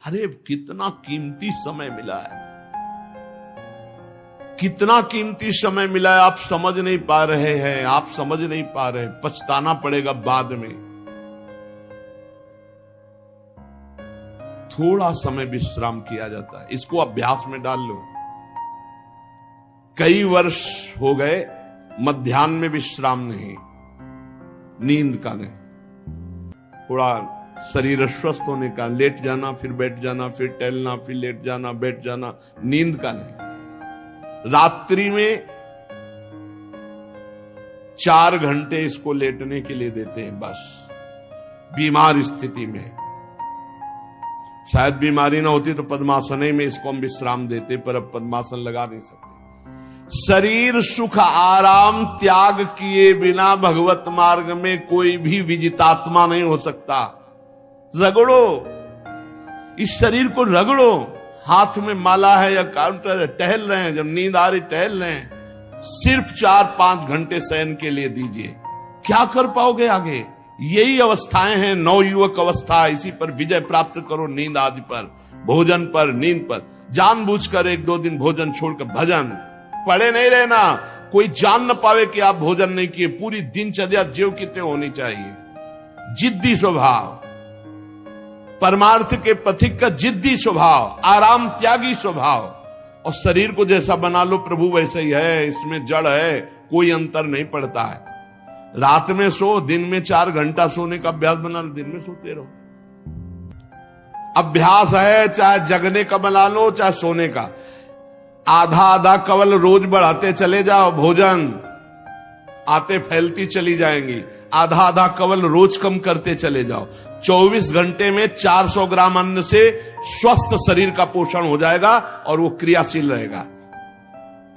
अरे कितना कीमती समय मिला है, कितना कीमती समय मिला है, आप समझ नहीं पा रहे हैं, आप समझ नहीं पा रहे, पछताना पड़ेगा बाद में। थोड़ा समय विश्राम किया जाता है, इसको अभ्यास में डाल लो। कई वर्ष हो गए मध्याह्न में विश्राम नहीं, नींद का नहीं, थोड़ा शरीर स्वस्थ होने का, लेट जाना फिर बैठ जाना, फिर टहलना, फिर लेट जाना बैठ जाना, नींद का नहीं। रात्रि में 4 घंटे इसको लेटने के लिए देते हैं बस, बीमार स्थिति में। शायद बीमारी ना होती तो पद्मासन में इसको हम विश्राम देते, पर अब पद्मासन लगा नहीं सकते। शरीर सुख आराम त्याग किए बिना भगवत मार्ग में कोई भी विजितात्मा नहीं हो सकता। रगड़ो, इस शरीर को रगड़ो, हाथ में माला है या काउंटर है, टहल रहे हैं, जब नींद आ रही टहल रहे हैं, सिर्फ 4-5 घंटे शयन के लिए दीजिए। क्या कर पाओगे आगे? यही अवस्थाएं हैं, नवयुवक अवस्था। इसी पर विजय प्राप्त करो, नींद आदि पर, भोजन पर, नींद पर। जानबूझकर 1-2 दिन भोजन छोड़कर भजन पड़े नहीं रहना, कोई जान न पावे कि आप भोजन नहीं किए। पूरी दिनचर्या ज्यों की त्यों होनी चाहिए। जिद्दी स्वभाव, परमार्थ के पथिक का जिद्दी स्वभाव, आराम त्यागी स्वभाव। और शरीर को जैसा बना लो प्रभु वैसे ही है, इसमें जड़ है, कोई अंतर नहीं पड़ता है। रात में सो, दिन में 4 घंटा सोने का अभ्यास बना लो, दिन में सोते रहो। अभ्यास है, चाहे जगने का बना लो चाहे सोने का। आधा कवल रोज बढ़ाते चले जाओ, भोजन आते फैलती चली जाएंगी। आधा कवल रोज कम करते चले जाओ। 24 घंटे में 400 ग्राम अन्न से स्वस्थ शरीर का पोषण हो जाएगा और वो क्रियाशील रहेगा।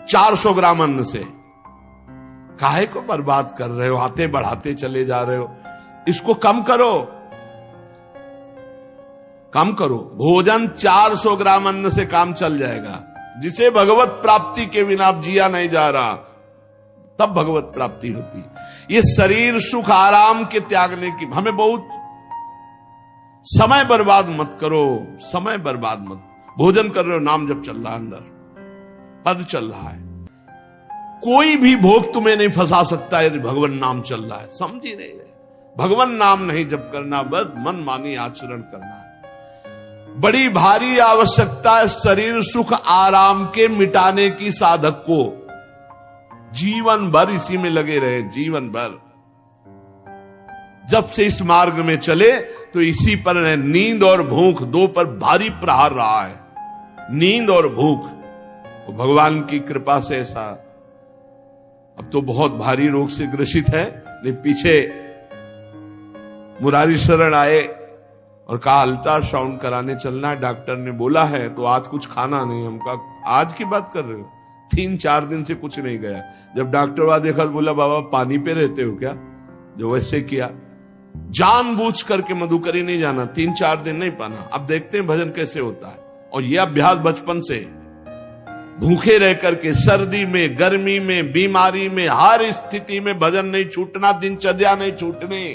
400 ग्राम अन्न से काहे को बर्बाद कर रहे हो? आते बढ़ाते चले जा रहे हो। इसको कम करो, कम करो। भोजन 400 ग्राम अन्न से काम चल जाएगा। जिसे भगवत प्राप्ति के बिना जिया नहीं जा रहा, तब भगवत प्राप्ति होती। ये शरीर सुख आराम के त्यागने की, हमें बहुत समय बर्बाद मत करो, समय बर्बाद मत। भोजन कर रहे हो, नाम जब चल रहा है, अंदर पद चल रहा है, कोई भी भोग तुम्हें नहीं फंसा सकता यदि भगवान नाम चल रहा है। समझ ही नहीं रहे, भगवान नाम नहीं जप करना, बस मन मानी आचरण करना है। बड़ी भारी आवश्यकता है शरीर सुख आराम के मिटाने की साधक को। जीवन भर इसी में लगे रहे, जीवन भर। जब से इस मार्ग में चले तो इसी पर नींद और भूख, 2 पर भारी प्रहार रहा है, नींद और भूख। तो भगवान की कृपा से ऐसा, अब तो बहुत भारी रोग से ग्रसित है, लेकिन पीछे मुरारी शरण आए और कहा अल्ट्रासाउंड कराने चलना है, डॉक्टर ने बोला है, तो आज कुछ खाना नहीं। हम कहा आज की बात कर रहे हो? 3-4 दिन से कुछ नहीं गया। जब डॉक्टर वहां देखा तो बोला बाबा पानी पे रहते हो क्या? जो वैसे किया, जानबूझ करके मधुकरी नहीं जाना, 3-4 दिन नहीं पाना। अब देखते हैं भजन कैसे होता है। और यह अभ्यास बचपन से, भूखे रह करके, सर्दी में, गर्मी में, बीमारी में, हर स्थिति में भजन नहीं छूटना, दिनचर्या नहीं छूटनी।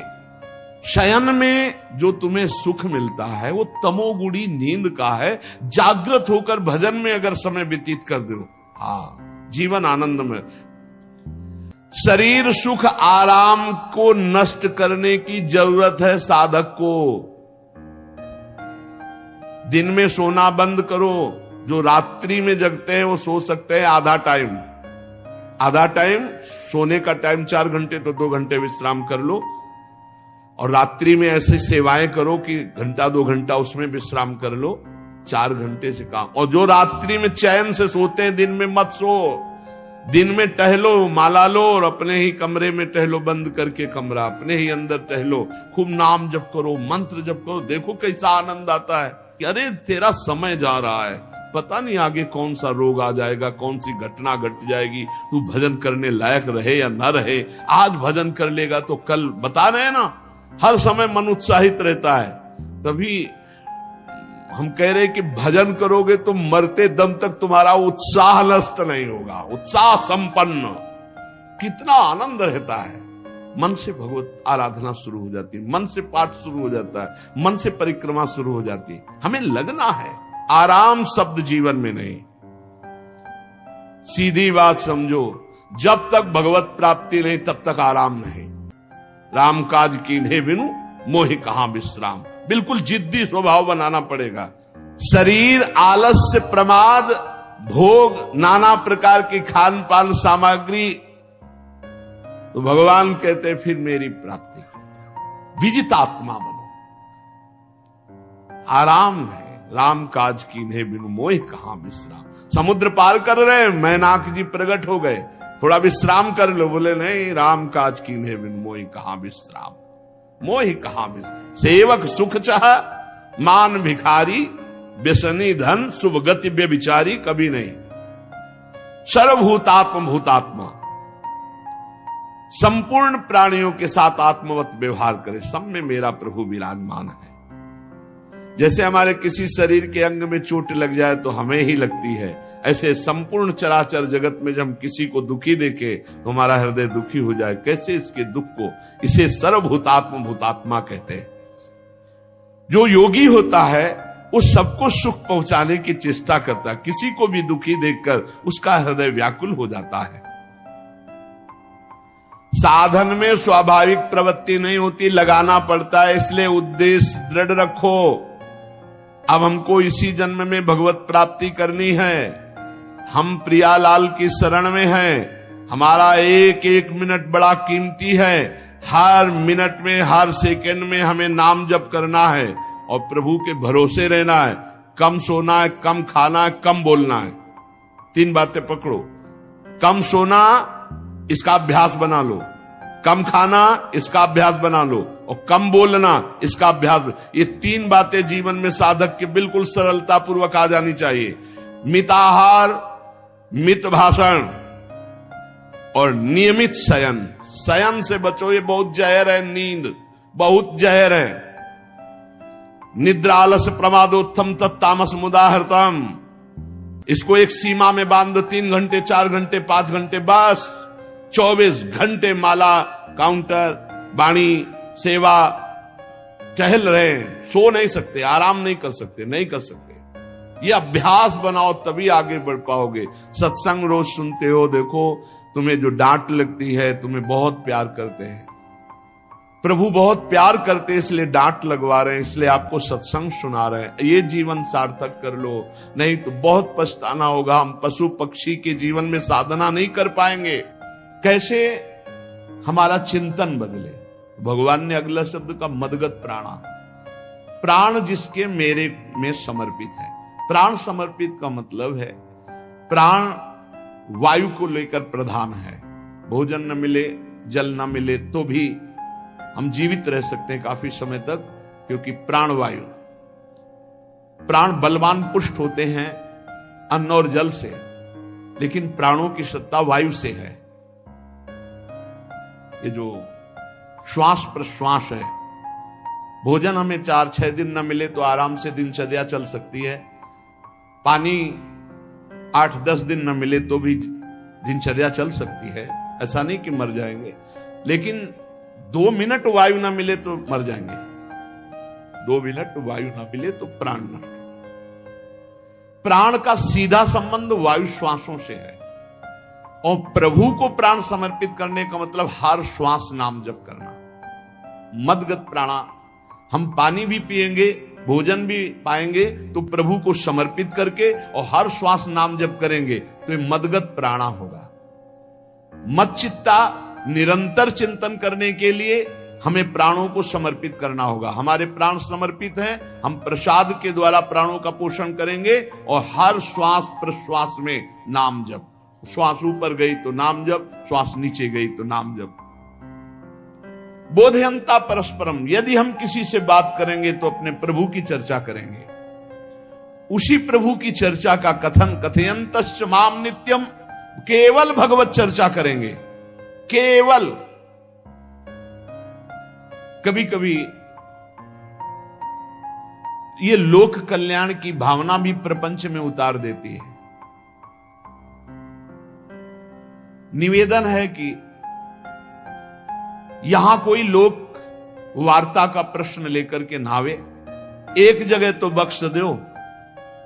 शयन में जो तुम्हें सुख मिलता है वो तमोगुणी नींद का है। जागृत होकर भजन में अगर समय व्यतीत कर दो, हाँ, जीवन आनंद में। शरीर सुख आराम को नष्ट करने की जरूरत है साधक को। दिन में सोना बंद करो। जो रात्रि में जगते हैं वो सो सकते हैं आधा टाइम, आधा टाइम सोने का टाइम 4 घंटे, तो 2 घंटे विश्राम कर लो। और रात्रि में ऐसी सेवाएं करो कि 1-2 घंटा उसमें विश्राम कर लो, 4 घंटे से काम। और जो रात्रि में चैन से सोते हैं, दिन में मत सो। दिन में टहलो, माला लो और अपने ही कमरे में टहलो, बंद करके कमरा, अपने ही अंदर टहलो, खूब नाम जप करो, मंत्र जप करो। देखो कैसा आनंद आता है कि अरे तेरा समय जा रहा है, पता नहीं आगे कौन सा रोग आ जाएगा, कौन सी घटना घट जाएगी, तू भजन करने लायक रहे या ना रहे। आज भजन कर लेगा तो कल, बता रहे हैं ना, हर समय मन उत्साहित रहता है। तभी हम कह रहे कि भजन करोगे तो मरते दम तक तुम्हारा उत्साह नष्ट नहीं होगा, उत्साह संपन्न। कितना आनंद रहता है। मन से भगवत आराधना शुरू हो जाती है, मन से पाठ शुरू हो जाता है, मन से परिक्रमा शुरू हो जाती है। हमें लगना है, आराम शब्द जीवन में नहीं। सीधी बात समझो, जब तक भगवत प्राप्ति नहीं तब तक आराम नहीं। राम काज कीन्हे बिनु मोहि कहां विश्राम, बिल्कुल जिद्दी स्वभाव बनाना पड़ेगा। शरीर आलस्य, प्रमाद, भोग, नाना प्रकार की खान पान सामग्री, तो भगवान कहते फिर मेरी प्राप्ति करो, विजितात्मा बनो। आराम है, राम काज कीन्हे बिनु मोहि कहां विश्राम। समुद्र पार कर रहे, मैनाक जी प्रकट हो गए, थोड़ा विश्राम कर लो। बोले नहीं, राम काज कीन्हे बिनु मोहि कहां विश्राम, मोहि कहां विश्राम। सेवक सुख चाह, मान भिखारी, व्यसनी धन, शुभ गति व्यभिचारी, कभी नहीं। सर्वभूतात्म भूतात्मा, संपूर्ण प्राणियों के साथ आत्मवत व्यवहार करे, सब में मेरा प्रभु विराजमान है। जैसे हमारे किसी शरीर के अंग में चोट लग जाए तो हमें ही लगती है, ऐसे संपूर्ण चराचर जगत में जब हम किसी को दुखी देखे तो हमारा हृदय दुखी हो जाए। कैसे इसके दुख को, इसे सर्वभूतात्म भूतात्मा कहते हैं। जो योगी होता है वो सबको सुख पहुंचाने की चेष्टा करता है, किसी को भी दुखी देखकर उसका हृदय व्याकुल हो जाता है। साधन में स्वाभाविक प्रवृत्ति नहीं होती, लगाना पड़ता है, इसलिए उद्देश्य दृढ़ रखो। अब हमको इसी जन्म में भगवत प्राप्ति करनी है, हम प्रियालाल की शरण में हैं, हमारा एक एक मिनट बड़ा कीमती है, हर मिनट में हर सेकंड में हमें नाम जप करना है और प्रभु के भरोसे रहना है। कम सोना है, कम खाना है, कम बोलना है, तीन बातें पकड़ो। कम सोना, इसका अभ्यास बना लो, कम खाना, इसका अभ्यास बना लो, और कम बोलना, इसका अभ्यास। ये तीन बातें जीवन में साधक के बिल्कुल सरलता पूर्वक आ जानी चाहिए। मिताहार, मित भाषण और नियमित शयन। शयन से बचो, ये बहुत जहर है, नींद बहुत जहर है। निद्रा आलस प्रमादोत्थम तत्तामस मुदाहृतम, इसको एक सीमा में बांध दो, 3 घंटे 4 घंटे 5 घंटे, बस 24 घंटे माला, काउंटर, वाणी, सेवा, टहल रहे, सो नहीं सकते, आराम नहीं कर सकते, नहीं कर सकते। ये अभ्यास बनाओ तभी आगे बढ़ पाओगे। सत्संग रोज सुनते हो, देखो तुम्हें जो डांट लगती है, तुम्हें बहुत प्यार करते हैं, प्रभु बहुत प्यार करते हैं, इसलिए डांट लगवा रहे हैं, इसलिए आपको सत्संग सुना रहे हैं। ये जीवन सार्थक कर लो, नहीं तो बहुत पछताना होगा। हम पशु पक्षी के जीवन में साधना नहीं कर पाएंगे। कैसे हमारा चिंतन बदले। भगवान ने अगला शब्द का मदगत प्राणा, प्राण जिसके मेरे में समर्पित है। प्राण समर्पित का मतलब है प्राण वायु को लेकर प्रधान है। भोजन न मिले, जल न मिले तो भी हम जीवित रह सकते हैं काफी समय तक, क्योंकि प्राण वायु, प्राण बलवान पुष्ट होते हैं अन्न और जल से, लेकिन प्राणों की सत्ता वायु से है। ये जो श्वास प्रश्वास है, भोजन हमें 4-6 दिन न मिले तो आराम से दिनचर्या चल सकती है, पानी 8-10 दिन न मिले तो भी दिनचर्या चल सकती है, ऐसा नहीं कि मर जाएंगे। लेकिन 2 मिनट वायु ना मिले तो मर जाएंगे, 2 मिनट वायु ना मिले तो प्राण नष्ट। प्राण का सीधा संबंध वायु श्वासों से है, और प्रभु को प्राण समर्पित करने का मतलब हर श्वास नाम जप करना। मदगत प्राणा, हम पानी भी पिएंगे, भोजन भी पाएंगे तो प्रभु को समर्पित करके, और हर श्वास नाम जप करेंगे तो ये मदगत प्राणा होगा। मत चित्ता, निरंतर चिंतन करने के लिए हमें प्राणों को समर्पित करना होगा। हमारे प्राण समर्पित हैं, हम प्रसाद के द्वारा प्राणों का पोषण करेंगे, और हर श्वास प्रश्वास में नाम जप। श्वास ऊपर गई तो नाम जप, श्वास नीचे गई तो नाम जप। बोधयंता परस्परम, यदि हम किसी से बात करेंगे तो अपने प्रभु की चर्चा करेंगे, उसी प्रभु की चर्चा का कथन, कथयंतश्च माम नित्यम, केवल भगवत चर्चा करेंगे, केवल। कभी कभी ये लोक कल्याण की भावना भी प्रपंच में उतार देती है। निवेदन है कि यहां कोई लोक वार्ता का प्रश्न लेकर के नावे, एक जगह तो बख्श दो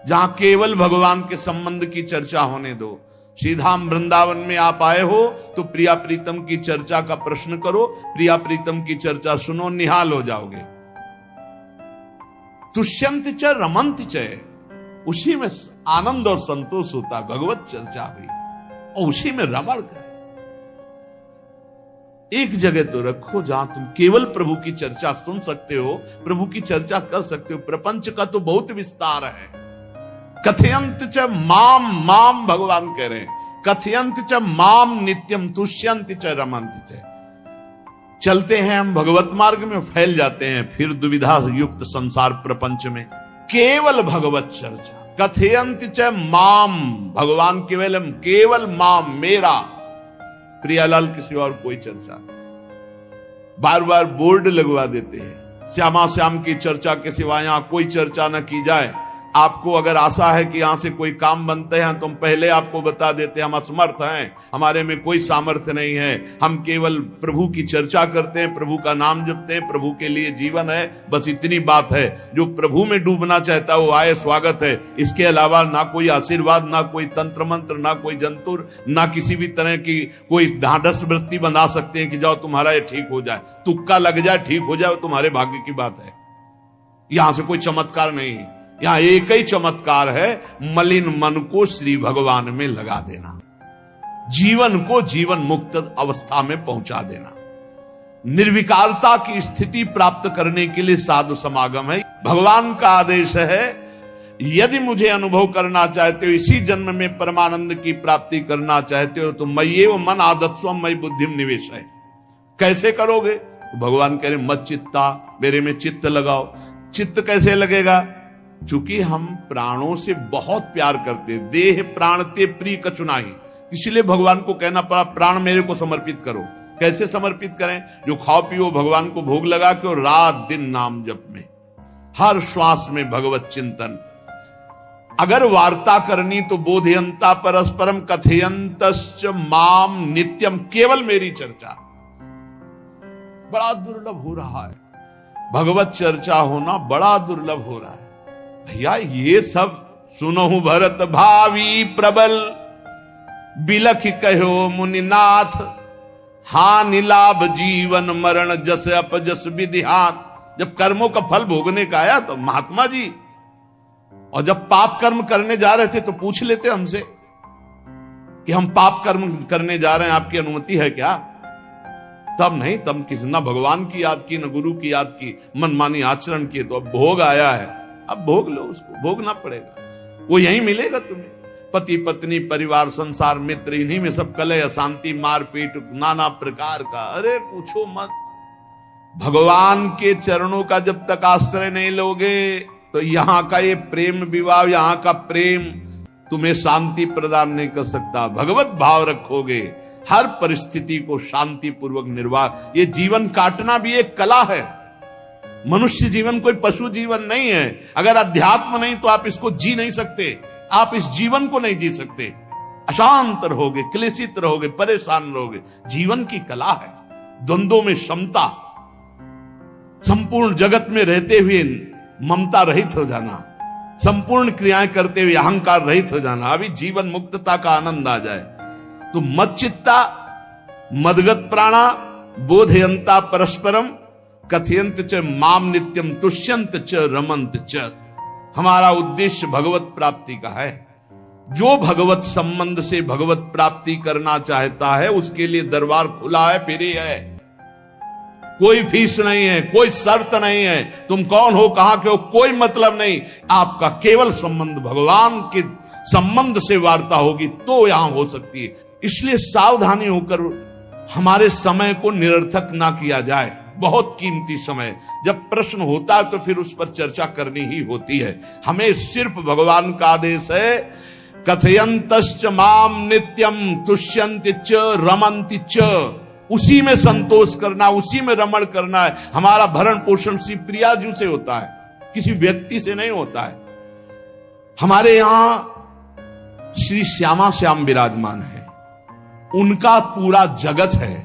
जहां केवल भगवान के संबंध की चर्चा होने दो। सीधा वृंदावन में आप आए हो तो प्रिया प्रीतम की चर्चा का प्रश्न करो, प्रिया प्रीतम की चर्चा सुनो, निहाल हो जाओगे। तुष्यंत च रमंत च, उसी में आनंद और संतोष होता, भगवत चर्चा हुई और उसी में रमण करे। एक जगह तो रखो जहां तुम केवल प्रभु की चर्चा सुन सकते हो, प्रभु की चर्चा कर सकते हो। प्रपंच का तो बहुत विस्तार है। कथयंत च माम, माम भगवान कह रहे हैं, कथयंत च माम नित्यम तुष्यंत च रमंत च। चलते हैं हम भगवत मार्ग में, फैल जाते हैं फिर दुविधा युक्त संसार प्रपंच में। केवल भगवत चर्चा, कथयंत च माम, भगवान केवलम, केवल माम, मेरा, प्रियालाल किसी और कोई चर्चा। बार बार बोर्ड लगवा देते हैं, श्यामा श्याम की चर्चा के सिवा यहां कोई चर्चा न की जाए। आपको अगर आशा है कि यहां से कोई काम बनते हैं तो हम पहले आपको बता देते हैं हम असमर्थ हैं, हमारे में कोई सामर्थ्य नहीं है, हम केवल प्रभु की चर्चा करते हैं, प्रभु का नाम जपते हैं, प्रभु के लिए जीवन है, बस इतनी बात है। जो प्रभु में डूबना चाहता है वो आए, स्वागत है। इसके अलावा ना कोई आशीर्वाद, ना कोई तंत्र मंत्र, ना कोई जंतुर, ना किसी भी तरह की कोई ढांढस वृत्ति बना सकते हैं कि जाओ तुम्हारा ये ठीक हो जाए, तुक्का लग जाए, ठीक हो जाए, तुम्हारे भाग्य की बात है। यहां से कोई चमत्कार नहीं, यहां एक ही चमत्कार है, मलिन मन को श्री भगवान में लगा देना, जीवन को जीवन मुक्त अवस्था में पहुंचा देना। निर्विकारता की स्थिति प्राप्त करने के लिए साधु समागम है। भगवान का आदेश है, यदि मुझे अनुभव करना चाहते हो, इसी जन्म में परमानंद की प्राप्ति करना चाहते हो, तो मय्येव मन आदत्स्वम मयि बुद्धिम निवेश है। कैसे करोगे? तो भगवान कह रहे मत चित्ता, मेरे में चित्त लगाओ। चित्त कैसे लगेगा? चूंकि हम प्राणों से बहुत प्यार करते, देह प्राण ते प्रिय कछुनाही, इसलिए भगवान को कहना पड़ा प्राण मेरे को समर्पित करो। कैसे समर्पित करें? जो खाओ पियो भगवान को भोग लगा के, और रात दिन नाम जप में, हर श्वास में भगवत चिंतन। अगर वार्ता करनी तो बोधयंता परस्परम कथयंतश्च माम नित्यम, केवल मेरी चर्चा। बड़ा दुर्लभ हो रहा है, भगवत चर्चा होना बड़ा दुर्लभ हो रहा है। भैया ये सब सुनहु भरत भावी प्रबल, बिलख कहो मुनिनाथ, हानि लाभ जीवन मरण जस अपजस विधिहात। जब कर्मों का फल भोगने का आया तो महात्मा जी, और जब पाप कर्म करने जा रहे थे तो पूछ लेते हमसे कि हम पाप कर्म करने जा रहे हैं, आपकी अनुमति है क्या? तब नहीं, तब किसी न भगवान की याद की न गुरु की याद की, मनमानी आचरण किए। तो अब भोग आया है, अब भोग लो, उसको भोगना पड़ेगा, वो यहीं मिलेगा तुम्हें। पति पत्नी परिवार संसार मित्र, इन्हीं में सब कलह अशांति मारपीट नाना प्रकार का। अरे पूछो मत, भगवान के चरणों का जब तक आश्रय नहीं लोगे तो यहां का ये प्रेम विवाह, यहां का प्रेम तुम्हें शांति प्रदान नहीं कर सकता। भगवत भाव रखोगे, हर परिस्थिति को शांति पूर्वक निर्वाह। ये जीवन काटना भी एक कला है। मनुष्य जीवन कोई पशु जीवन नहीं है। अगर अध्यात्म नहीं तो आप इसको जी नहीं सकते, आप इस जीवन को नहीं जी सकते। अशांत रहोगे, क्लेशित रहोगे, परेशान रहोगे। जीवन की कला है द्वंद्वों में क्षमता, संपूर्ण जगत में रहते हुए ममता रहित हो जाना, संपूर्ण क्रियाएं करते हुए अहंकार रहित हो जाना, अभी जीवन मुक्तता का आनंद आ जाए। तो मच्चित्ता मदगत प्राणा बोधयंता परस्परम कथयंत च माम नित्यम तुष्यंत च रमंत च। हमारा उद्देश्य भगवत प्राप्ति का है। जो भगवत संबंध से भगवत प्राप्ति करना चाहता है उसके लिए दरबार खुला है, फ्री है, कोई फीस नहीं है, कोई शर्त नहीं है। तुम कौन हो, कहां के हो, कोई मतलब नहीं। आपका केवल संबंध भगवान के संबंध से वार्ता होगी तो यहां हो सकती है। इसलिए सावधानी होकर हमारे समय को निरर्थक ना किया जाए। बहुत कीमती समय, जब प्रश्न होता है तो फिर उस पर चर्चा करनी ही होती है। हमें सिर्फ भगवान का आदेश है, कथयंतश्च माम नित्यम तुष्यन्ति च रमन्ति च। उसी में संतोष करना, उसी में रमण करना है। हमारा भरण पोषण श्री प्रिया जी से होता है, किसी व्यक्ति से नहीं होता है। हमारे यहां श्री श्यामा श्याम विराजमान है, उनका पूरा जगत है।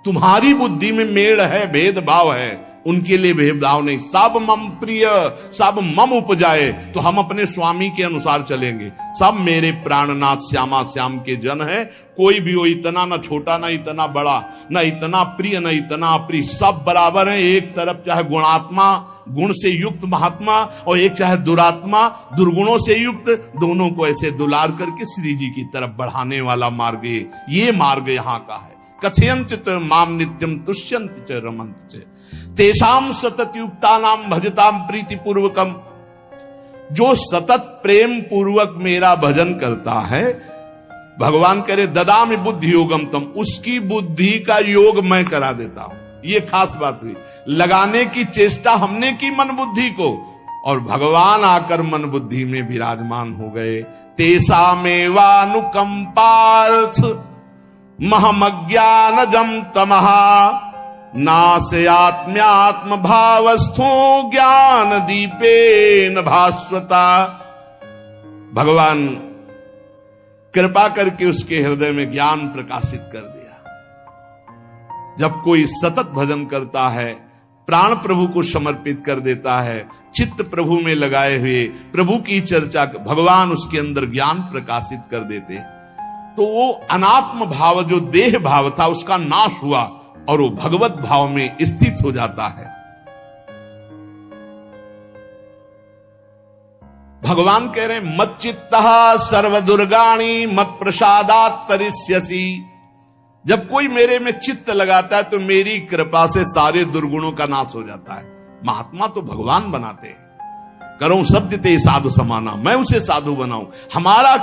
तुम्हारी बुद्धि में मेड़ है, भेदभाव है, उनके लिए भेदभाव नहीं। सब मम प्रिय, सब मम उपजाए, तो हम अपने स्वामी के अनुसार चलेंगे। सब मेरे प्राणनाथ श्यामा श्याम के जन है, कोई भी हो, इतना ना छोटा ना इतना बड़ा, ना इतना प्रिय ना इतना अप्रिय, सब बराबर है। एक तरफ चाहे गुणात्मा, गुण से युक्त महात्मा, और एक चाहे दुरात्मा, दुर्गुणों से युक्त, दोनों को ऐसे दुलार करके श्री जी की तरफ बढ़ाने वाला मार्ग ये मार्ग यहाँ का है। कथयंत माम नित्यम तुष्यंत च रमंत च तेषाम सतत युक्ता नाम भजताम प्रीति पूर्वकम। जो सतत प्रेम पूर्वक मेरा भजन करता है, भगवान करे ददामि बुद्धि योगम तम, उसकी बुद्धि का योग मैं करा देता हूं। ये खास बात हुई, लगाने की चेष्टा हमने की मन बुद्धि को, और भगवान आकर मन बुद्धि में विराजमान हो गए। तेषामेवानुकंपार्थ महमज्ञानजं तमः नास्यात्म्यात्म भावस्थो ज्ञान दीपेन भास्वता। भगवान कृपा करके उसके हृदय में ज्ञान प्रकाशित कर दिया। जब कोई सतत भजन करता है, प्राण प्रभु को समर्पित कर देता है, चित्त प्रभु में लगाए हुए प्रभु की चर्चा, भगवान उसके अंदर ज्ञान प्रकाशित कर देते हैं, तो वो अनात्म भाव जो देह भाव था उसका नाश हुआ और वो भगवत भाव में स्थित हो जाता है। भगवान कह रहे हैं मत चित्तः सर्वदुर्गाणि मत प्रसादात् तरिष्यसि। जब कोई मेरे में चित्त लगाता है तो मेरी कृपा से सारे दुर्गुणों का नाश हो जाता है। महात्मा तो भगवान बनाते हैं। करो सत्य ते साधु समाना, मैं उसे साधु बनाऊं। हमारा